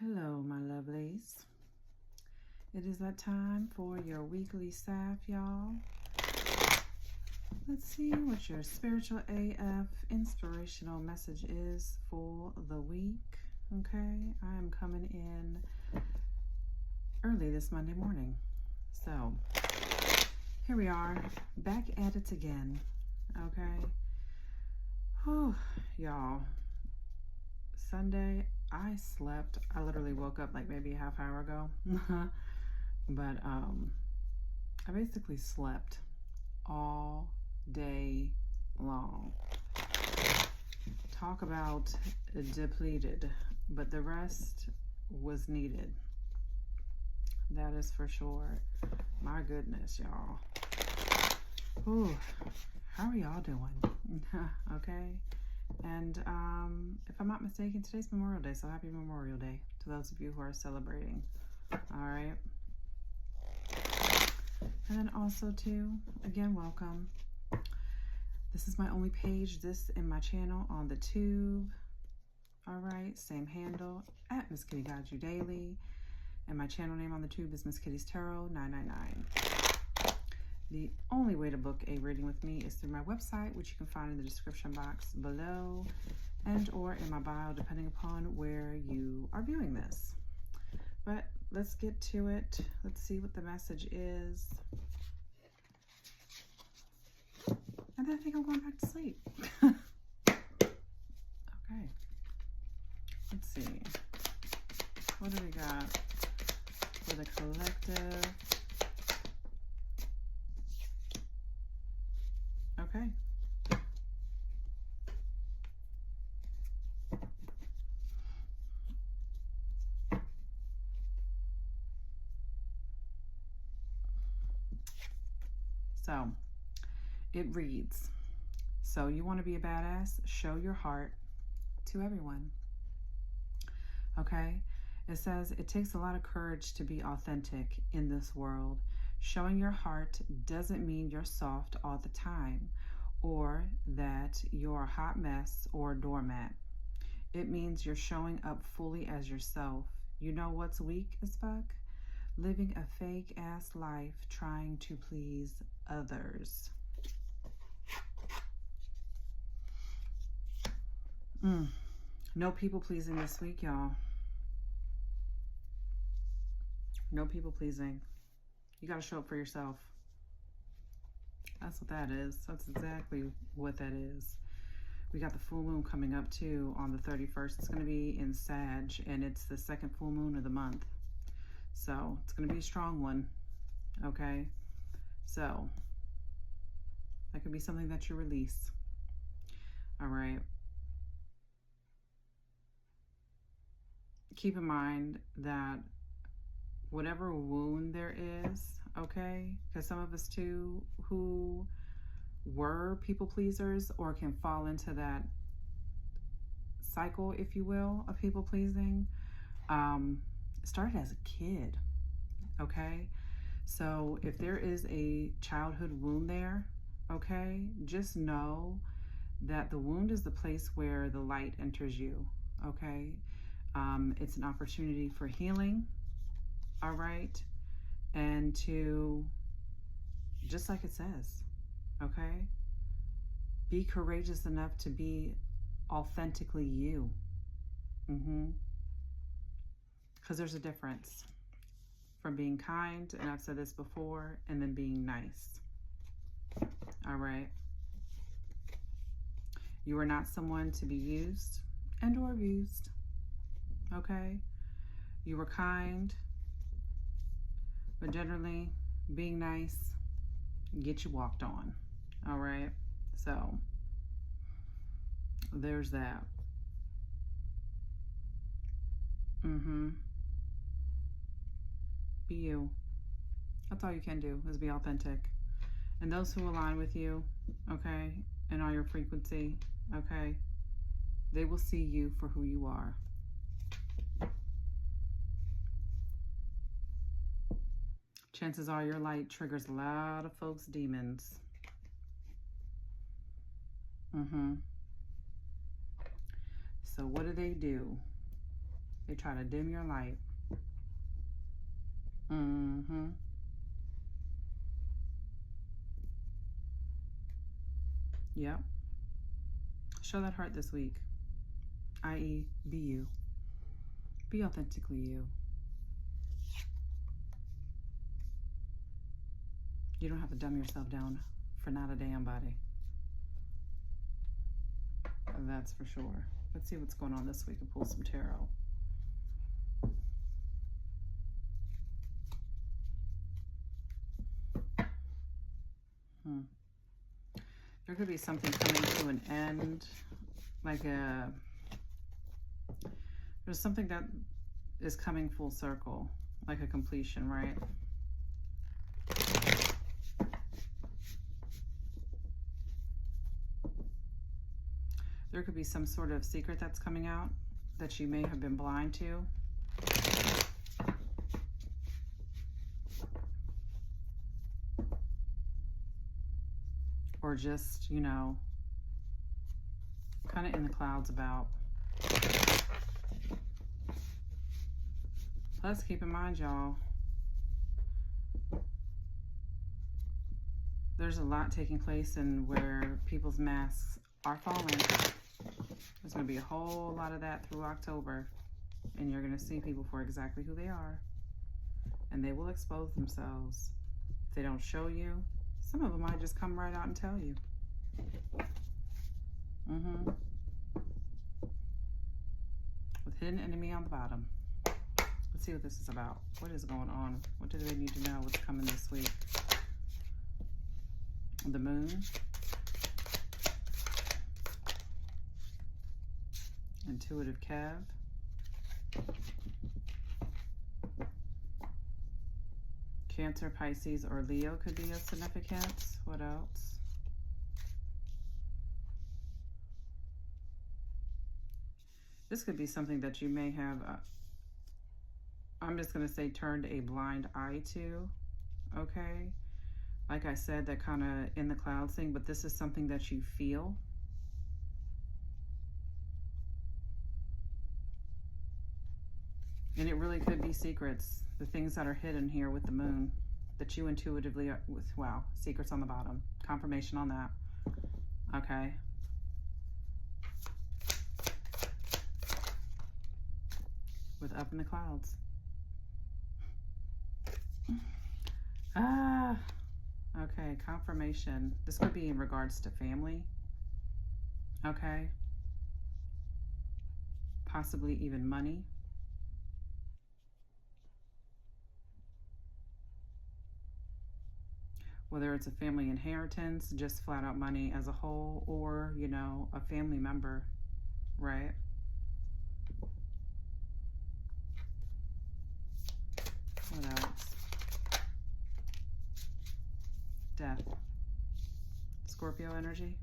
Hello, my lovelies. It is that time for your weekly SAF, y'all. Let's see what your spiritual AF inspirational message is for the week. Okay, I am coming in early this Monday morning. So, here we are, back at it again. Okay. Whew, y'all. Sunday, I slept. I literally woke up like maybe a half hour ago. But I basically slept all day long. Talk about depleted, but the rest was needed. That is for sure. My goodness, y'all. Ooh, how are y'all doing? Okay. And if I'm not mistaken, today's Memorial Day, so happy Memorial Day to those of you who are celebrating. All right. And then also too, again, welcome. This is my only page, this in my channel on the tube. All right, same handle, at Miss Kitty Guides You Daily. And my channel name on the tube is Miss Kitty's Tarot 999. The only way to book a reading with me is through my website, which you can find in the description box below and or in my bio, depending upon where you are viewing this. But let's get to it. Let's see what the message is. And then I think I'm going back to sleep. Okay. Let's see. What do we got for the collective? Okay. So it reads, so you want to be a badass? Show your heart to everyone. Okay. It says it takes a lot of courage to be authentic in this world. Showing your heart doesn't mean you're soft all the time or that you're a hot mess or a doormat. It means you're showing up fully as yourself. You know what's weak as fuck? Living a fake ass life trying to please others. No people pleasing this week, y'all. No people pleasing. You got to show up for yourself. That's what that is. That's exactly what that is. We got the full moon coming up too on the 31st. It's going to be in Sag, and it's the second full moon of the month. So it's going to be a strong one. Okay. So that could be something that you release. All right. Keep in mind that whatever wound there is, okay, because some of us too who were people pleasers or can fall into that cycle, if you will, of people pleasing, started as a kid. Okay, so if there is a childhood wound there, okay, just know that the wound is the place where the light enters you. Okay, it's an opportunity for healing. All right, and to, just like it says, okay, be courageous enough to be authentically you. Because there's a difference from being kind, and I've said this before, and then being nice. All right. You are not someone to be used and or abused. Okay. You were kind, but generally being nice, get you walked on. All right. So there's that. Be you. That's all you can do, is be authentic. And those who align with you, okay, and on your frequency, okay, they will see you for who you are. Chances are your light triggers a lot of folks' demons. So what do? They try to dim your light. Yep. Show that heart this week. I.e., be you. Be authentically you. You don't have to dumb yourself down for not a damn body. That's for sure. Let's see what's going on this week and pull some tarot. There could be something coming to an end, like there's something that is coming full circle, like a completion, right? There could be some sort of secret that's coming out that you may have been blind to. Or just, you know, kind of in the clouds about. Let's keep in mind, y'all, there's a lot taking place in where people's masks are falling. There's going to be a whole lot of that through October. And you're going to see people for exactly who they are. And they will expose themselves. If they don't show you, some of them might just come right out and tell you. With hidden enemy on the bottom. Let's see what this is about. What is going on? What do they need to know? What's coming this week? The moon. Intuitive Kev. Cancer, Pisces, or Leo could be of significance. What else? This could be something that you may have, I'm just going to say, turned a blind eye to, okay? Like I said, that kind of in the clouds thing, but this is something that you feel. And it really could be secrets, the things that are hidden here with the moon, that you intuitively are with. Wow, secrets on the bottom. Confirmation on that. Okay. With up in the clouds. Okay, confirmation. This could be in regards to family. Okay. Possibly even money. Whether it's a family inheritance, just flat out money as a whole, or, you know, a family member, right? What else? Death. Scorpio energy.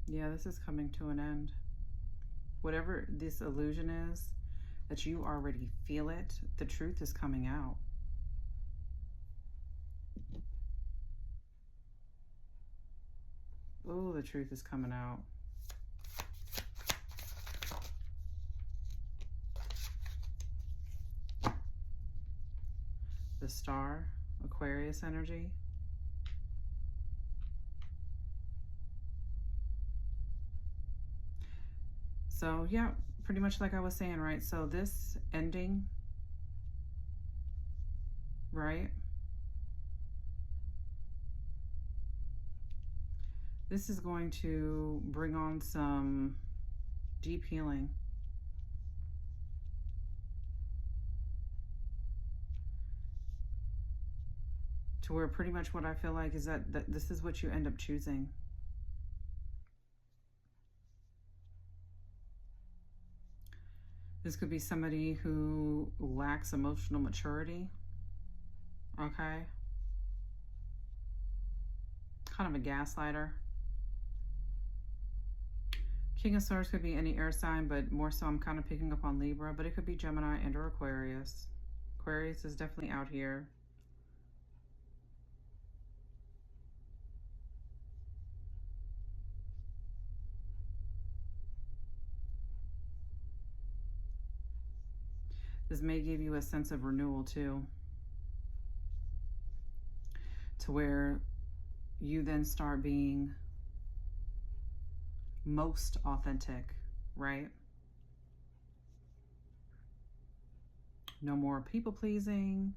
Yeah, this is coming to an end. Whatever this illusion is, that you already feel it, the truth is coming out. Oh, the truth is coming out. The Star, Aquarius energy. So, yeah, pretty much like I was saying, right? So this ending, right? This is going to bring on some deep healing. To where pretty much what I feel like is that this is what you end up choosing. This could be somebody who lacks emotional maturity. Okay. Kind of a gaslighter. King of Swords could be any air sign, but more so I'm kind of picking up on Libra, but it could be Gemini and or Aquarius. Aquarius is definitely out here. This may give you a sense of renewal too, to where you then start being most authentic, right? No more people pleasing.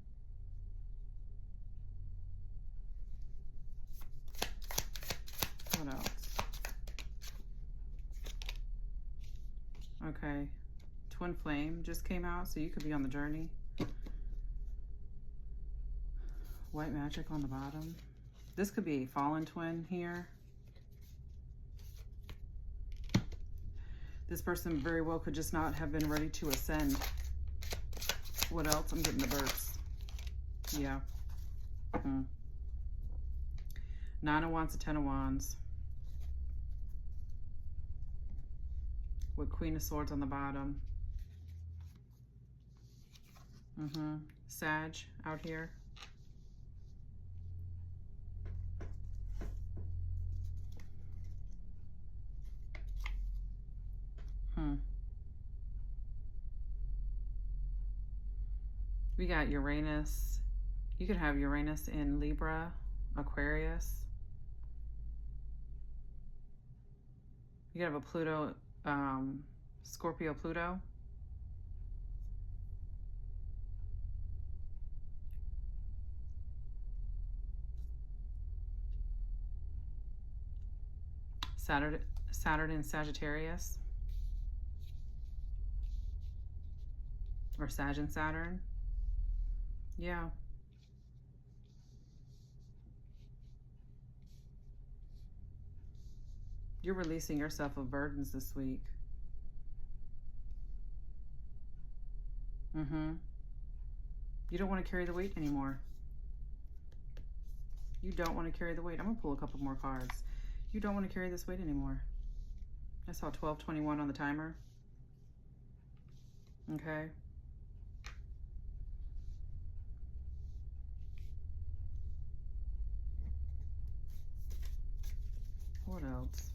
What else? Okay. Twin flame just came out, so you could be on the journey. White magic on the bottom. This could be a fallen twin here. This person very well could just not have been ready to ascend. What else? I'm getting the burps. Yeah. Nine of Wands to Ten of Wands. With Queen of Swords on the bottom. Sag out here. We got Uranus. You could have Uranus in Libra, Aquarius. You could have a Pluto, Scorpio Pluto. Saturn in Sagittarius. Or Sag and Saturn. Yeah. You're releasing yourself of burdens this week. You don't want to carry the weight anymore. You don't want to carry the weight. I'm going to pull a couple more cards. You don't want to carry this weight anymore. I saw 12:21 on the timer. Okay. What else?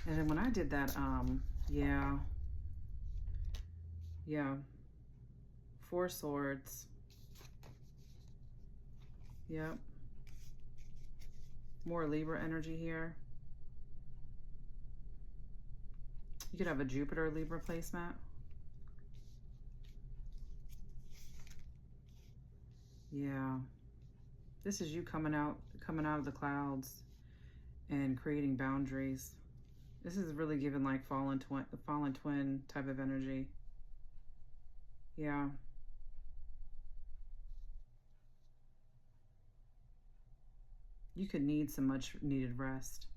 And then when I did that, yeah. 4 swords. Yep. More Libra energy here. You could have a Jupiter Libra placement. Yeah. This is you coming out of the clouds and creating boundaries. This is really giving like fallen twin type of energy. Yeah. You could need some much needed rest.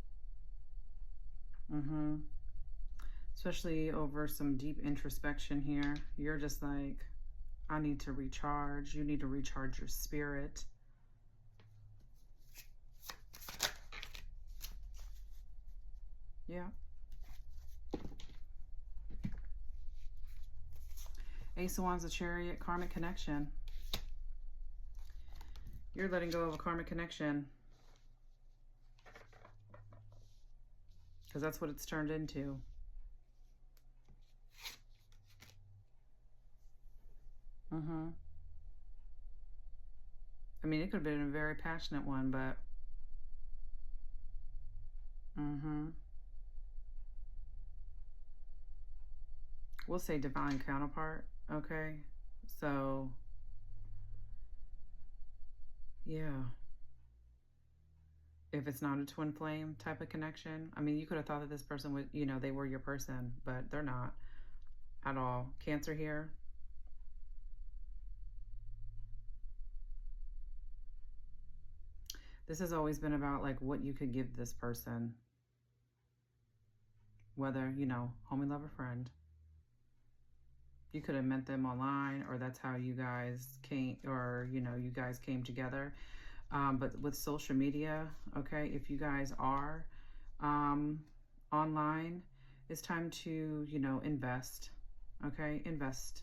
Especially over some deep introspection here. You're just like, I need to recharge. You need to recharge your spirit. Yeah. Ace of Wands, the Chariot, karmic connection. You're letting go of a karmic connection. Because that's what it's turned into. I mean, it could have been a very passionate one, but we'll say divine counterpart. Okay, so yeah, if it's not a twin flame type of connection, I mean, you could have thought that this person would, you know, they were your person, but they're not at all. Cancer here. This has always been about like what you could give this person, whether, you know, homie, lover, friend. You could have met them online, or that's how you guys came, or, you know, you guys came together. But with social media, okay, if you guys are online, It's time to, you know, invest. Okay, invest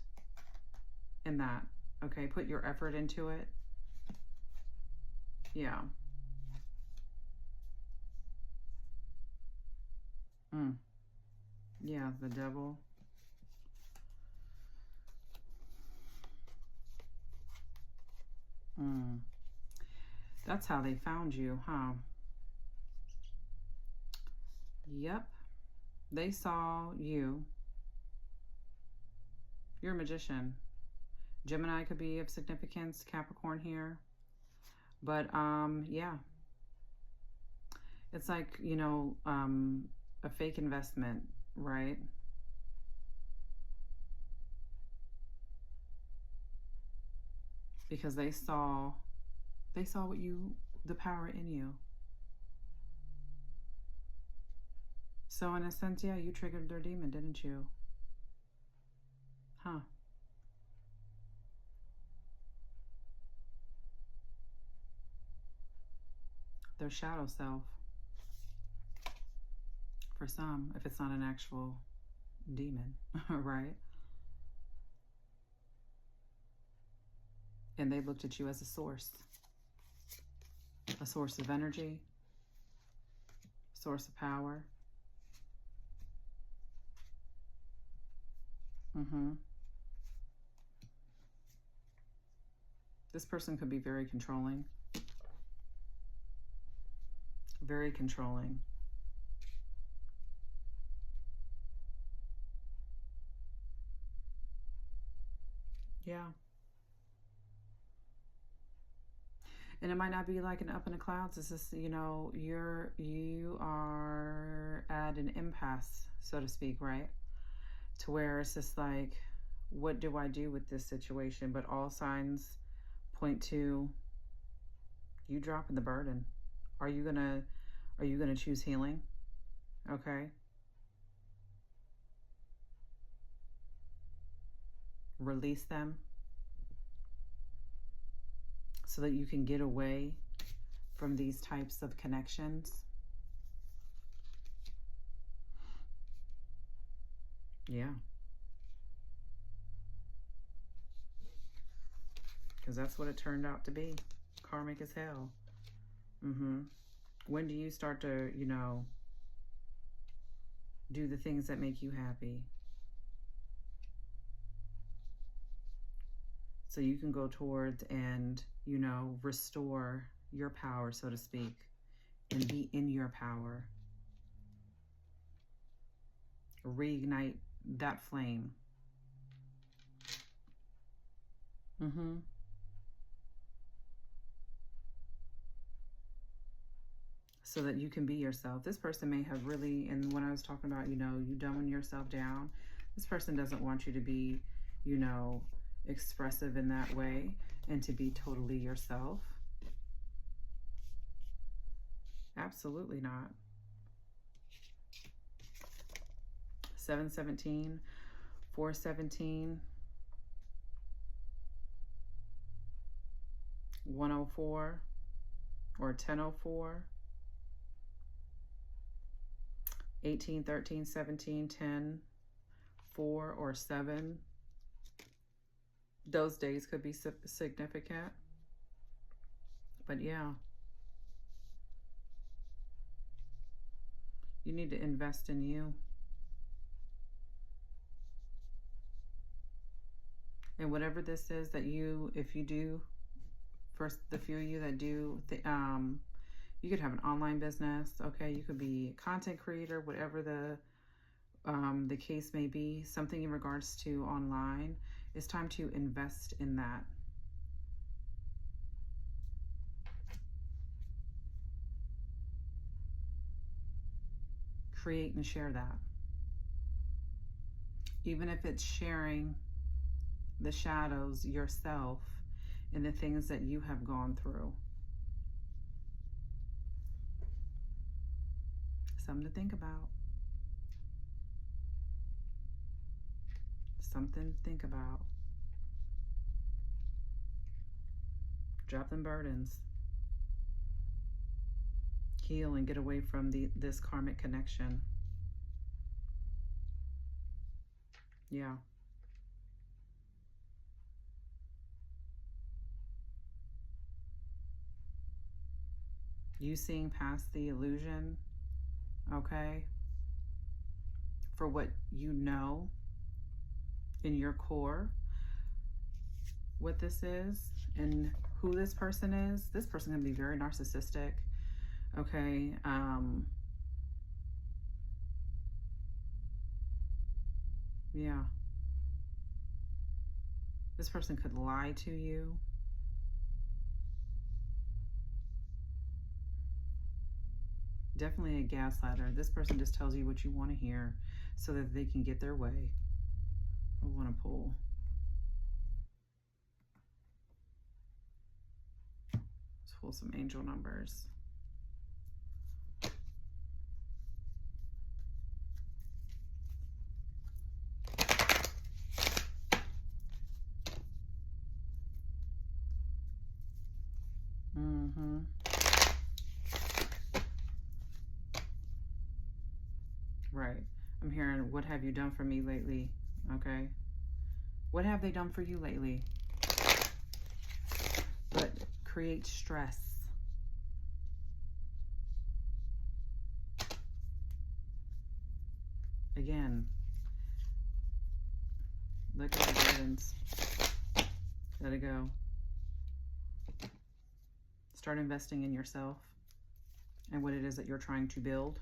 in that. Okay, put your effort into it. Yeah. Yeah, the devil. That's how they found you, huh? Yep. They saw you. You're a magician. Gemini could be of significance, Capricorn here. But yeah. It's like, you know, a fake investment, right? Because they saw what you, the power in you. So in a sense, yeah, you triggered their demon, didn't you? Huh. Their shadow self. For some, if it's not an actual demon, right? And they looked at you as a source of energy, source of power. This person could be very controlling. Very controlling. Yeah. And it might not be like an up in the clouds. It's just, you know, you are at an impasse, so to speak, right? To where it's just like, what do I do with this situation? But all signs point to you dropping the burden. Are you gonna choose healing? Okay. Release them so that you can get away from these types of connections. Yeah. Because that's what it turned out to be. Karmic as hell. When do you start to, you know, do the things that make you happy? So you can go towards and, you know, restore your power, so to speak, and be in your power. Reignite that flame. So that you can be yourself. This person may have really, and when I was talking about, you know, you dumbing yourself down, this person doesn't want you to be, you know, expressive in that way and to be totally yourself. Absolutely not. 717, 417, 104, or 1004, 18, 13, 17, 10, 4, or 7. Those days could be significant. But yeah. You need to invest in you. And whatever this is that you, if you do, for the few of you that do, you could have an online business, okay? You could be a content creator, whatever the case may be, something in regards to online. It's time to invest in that. Create and share that. Even if it's sharing the shadows yourself and the things that you have gone through. Something to think about. Something to think about. Drop them burdens. Heal and get away from this karmic connection. Yeah. You seeing past the illusion, okay, for what you know in your core, what this is and who this person is. This person can be very narcissistic, okay. Yeah. This person could lie to you. Definitely a gaslighter. This person just tells you what you want to hear so that they can get their way. I want to pull. Let's pull some angel numbers. Right. I'm hearing, what have you done for me lately? Okay. What have they done for you lately? But create stress. Again, look at the burdens. Let it go. Start investing in yourself and what it is that you're trying to build.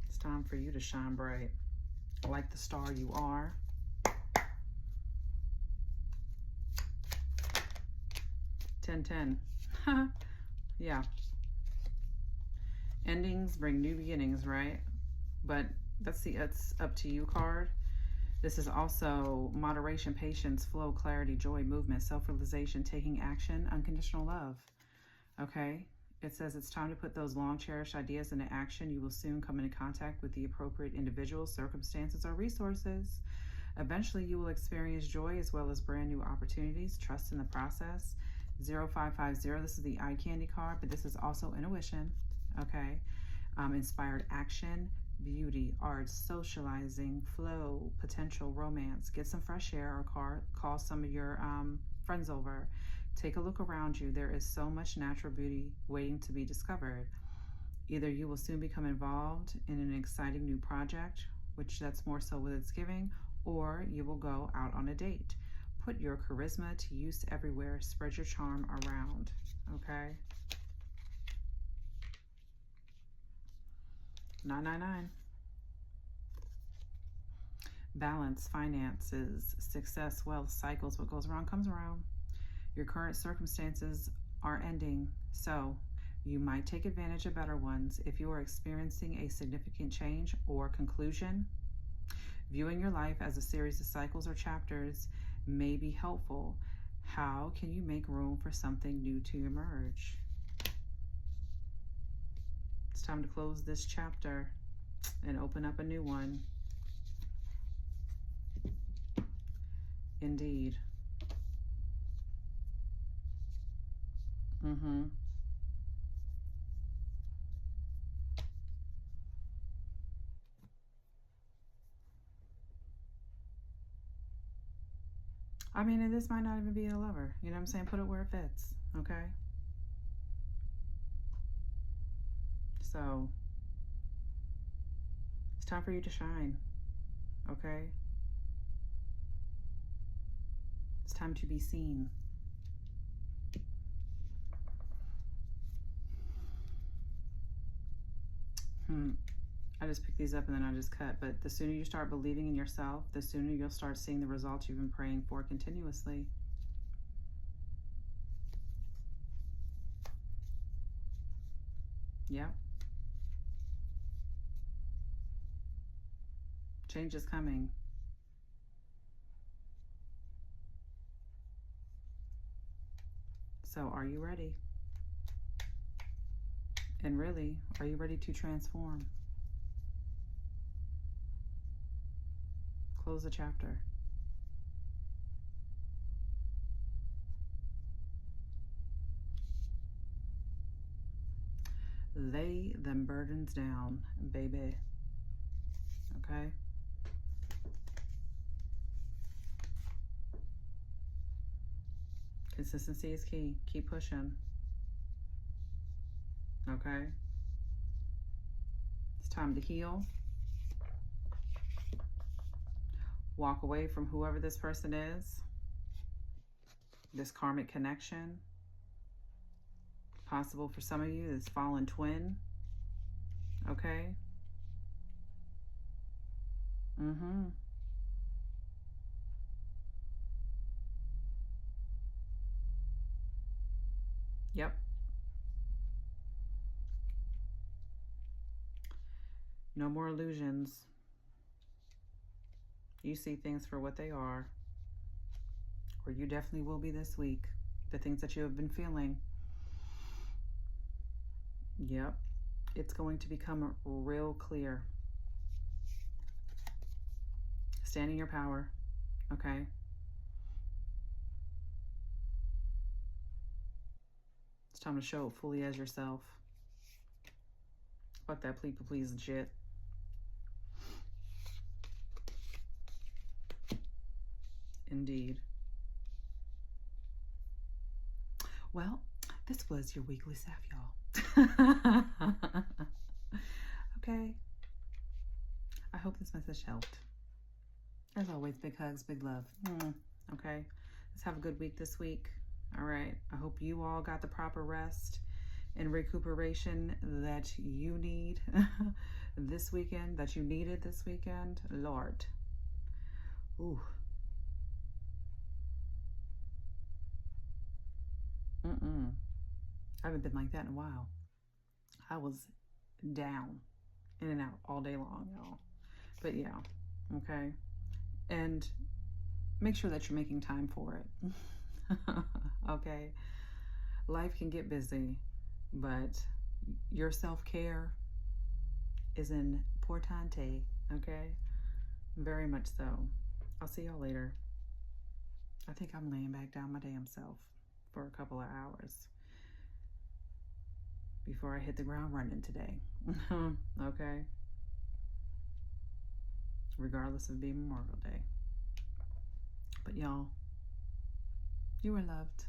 It's time for you to shine bright like the star you are. Ten. Yeah. Endings bring new beginnings, right? But that's the "it's up to you" card. This is also moderation, patience, flow, clarity, joy, movement, self-realization, taking action, unconditional love. Okay? It says it's time to put those long cherished ideas into action. You will soon come into contact with the appropriate individuals, circumstances, or resources. Eventually, you will experience joy as well as brand new opportunities. Trust in the process. 0550, this is the eye candy card, but this is also intuition. Okay? Inspired action, beauty, art, socializing, flow, potential, romance. Get some fresh air or call some of your friends over. Take a look around you. There is so much natural beauty waiting to be discovered. Either you will soon become involved in an exciting new project, which that's more so what it's giving, or you will go out on a date. Put your charisma to use everywhere. Spread your charm around. Okay? 999. Balance, finances, success, wealth, cycles. What goes around comes around. Your current circumstances are ending, so you might take advantage of better ones. If you are experiencing a significant change or conclusion, viewing your life as a series of cycles or chapters may be helpful. How can you make room for something new to emerge? It's time to close this chapter and open up a new one. Indeed. I mean, and this might not even be a lover. You know what I'm saying? Put it where it fits. Okay? So, it's time for you to shine. Okay? It's time to be seen. I just picked these up and then I just cut. But the sooner you start believing in yourself, the sooner you'll start seeing the results you've been praying for continuously. Yep. Change is coming. So are you ready? And really, are you ready to transform? Close the chapter. Lay them burdens down, baby. Okay? Consistency is key. Keep pushing. Okay? It's time to heal. Walk away from whoever this person is. This karmic connection. Possible for some of you, this fallen twin. Okay? Yep. No more illusions. You see things for what they are. Or you definitely will be this week. The things that you have been feeling. Yep. It's going to become real clear. Stand in your power. Okay? It's time to show up fully as yourself. Fuck that please and shit. Indeed. Well, this was your weekly SAF, y'all. Okay. I hope this message helped. As always, big hugs, big love. Okay. Let's have a good week this week. All right. I hope you all got the proper rest and recuperation that you need this weekend, that you needed this weekend. Lord. Ooh. I haven't been like that in a while. I was down, in and out all day long, y'all. But yeah, okay. And make sure that you're making time for it. Okay. Life can get busy, but your self-care is importante, okay? Very much so. I'll see y'all later. I think I'm laying back down my damn self for a couple of hours before I hit the ground running today. Okay? Regardless of being Memorial Day. But y'all, you are loved.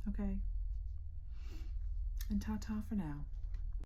Okay? And ta-ta for now.